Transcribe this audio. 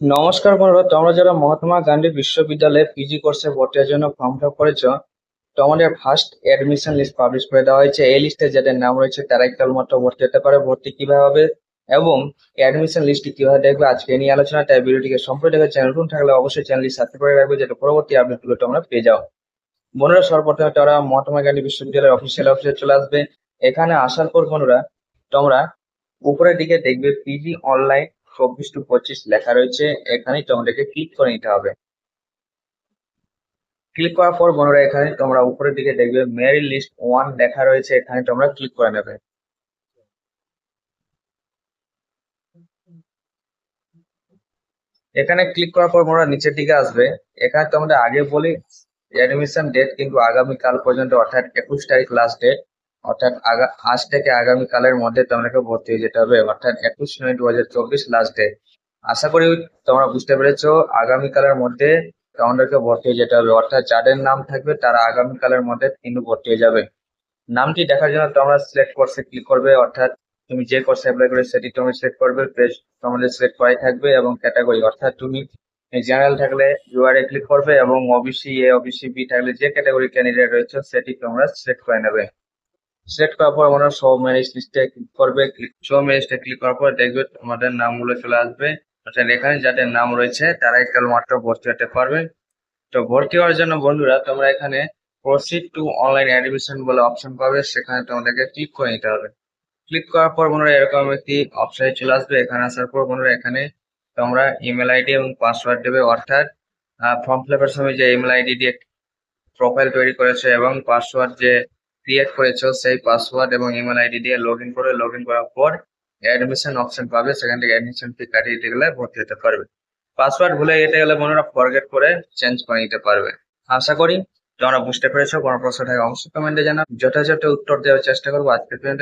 নমস্কার বন্ধুরা, তোমরা যারা মহাত্মা গান্ধী বিশ্ববিদ্যালয়ে পিজি কোর্সে ভর্তির জন্য ফর্ম ফিল আপ করেছো, তোমাদের ফার্স্ট এডমিশন লিস্ট পাবলিশ করে দেওয়া হয়েছে। এই লিস্টে যাদের নাম রয়েছে তারাই কেবলমাত্র ভর্তি হতে পারে। ভর্তি কিভাবে হবে এবং অ্যাডমিশন লিস্টটি কিভাবে দেখবে আজকে এই নিয়ে আলোচনা। তাই ভিডিওটিকে সম্পূর্ণ দেখে চ্যানেল নতুন থাকলে অবশ্যই চ্যানেলটি সাবস্ক্রাইব করে রাখবে, যাতে পরবর্তী আপডেটগুলো তোমরা পেয়ে যাও। বন্ধুরা, সর্বপ্রথমে তোমরা মহাত্মা গান্ধী বিশ্ববিদ্যালয়ের অফিসে চলে আসবে। এখানে আসার পর বন্ধুরা, তোমরা উপরের দিকে দেখবে পিজি অনলাইন 24 to 25 লেখা রয়েছে। এখানেই তোমাদেরকে ক্লিক করে নিতে হবে। ক্লিক করার পর বন্ধুরা, এখানে তোমরা উপরের দিকে দেখবে মেরিট লিস্ট 1 লেখা রয়েছে। এখানে তোমরা ক্লিক করে নেবে। এখানে ক্লিক করার পর বন্ধুরা নিচের দিকে আসবে। এখানে তোমাদের আগে বলি অ্যাডমিশন ডেট কিন্তু আগামীকাল পর্যন্ত, অর্থাৎ 21 তারিখ লাস্ট ডেট। অর্থাৎ আজ থেকে আগামীকালের মধ্যে তোমাদেরকে ভর্তি হয়ে যেতে হবে, অর্থাৎ 21/9/2024 লাস্ট ডেট। আশা করি তোমরা বুঝতে পেরেছো। আগামীকালের মধ্যে তোমাদেরকে ভর্তি হয়ে যেতে হবে, অর্থাৎ যাদের নাম থাকবে তারা আগামীকালের মধ্যে কিন্তু ভর্তি হয়ে যাবে। নামটি দেখার জন্য তোমরা সিলেক্ট কোর্সে ক্লিক করবে, অর্থাৎ তুমি যে কোর্সে অ্যাপ্লাই করে সেটি তুমি সিলেক্ট করবে। পেজ তোমাদের সিলেক্ট করাই থাকবে এবং ক্যাটাগরি, অর্থাৎ তুমি জেনারেল থাকলে ইউআরএ ক্লিক করবে এবং ওবিসি এ ওবিসি বি থাকলে যে ক্যাটাগরি ক্যান্ডিডেট রয়েছে সেটি তোমরা সিলেক্ট করে নেবে। সিলেক্ট করার পর আমরা শো মেরিট লিস্টে ক্লিক করবে। শো মেরিট লিস্টে ক্লিক করার পর দেখবে তোমাদের নামগুলো চলে আসবে, অর্থাৎ এখানে যাদের নাম রয়েছে তারাই কেবলমাত্র ভর্তি হতে পারবে। তো ভর্তি হওয়ার জন্য বন্ধুরা তোমরা এখানে প্রসিড টু অনলাইন অ্যাডমিশন বলে অপশন পাবে, সেখানে তোমাদেরকে ক্লিক করে নিতে হবে। ক্লিক করার পর বন্ধুরা এরকম একটি অপশনে চলে আসবে। এখানে আসার পর বন্ধুরা এখানে তোমরা ইমেল আইডি এবং পাসওয়ার্ড দেবে, অর্থাৎ ফর্ম ফিল আপের সময় যে ইমেল আইডি দিয়ে প্রোফাইল তৈরি করেছো এবং পাসওয়ার্ড যে ক্রিয়েট করেছো সেই পাসওয়ার্ড এবং ইমেল আইডি দিয়ে লগ ইন করার পর অ্যাডমিশন অপশন পাবে, সেখান থেকে অ্যাডমিশন ফি কাটিয়ে দিতে গেলে ভর্তি হতে পারবে। পাসওয়ার্ড ভুলে যেতে গেলে বন্ধুরা ফরগেট করে চেঞ্জ করে নিতে পারবে। আশা করি তোমরা বুঝতে পেরেছো। কোনো প্রশ্ন থাকে অবশ্যই কমেন্টে জানাও, যথাযথ উত্তর দেওয়ার চেষ্টা করবো। আজকে পর্যন্ত।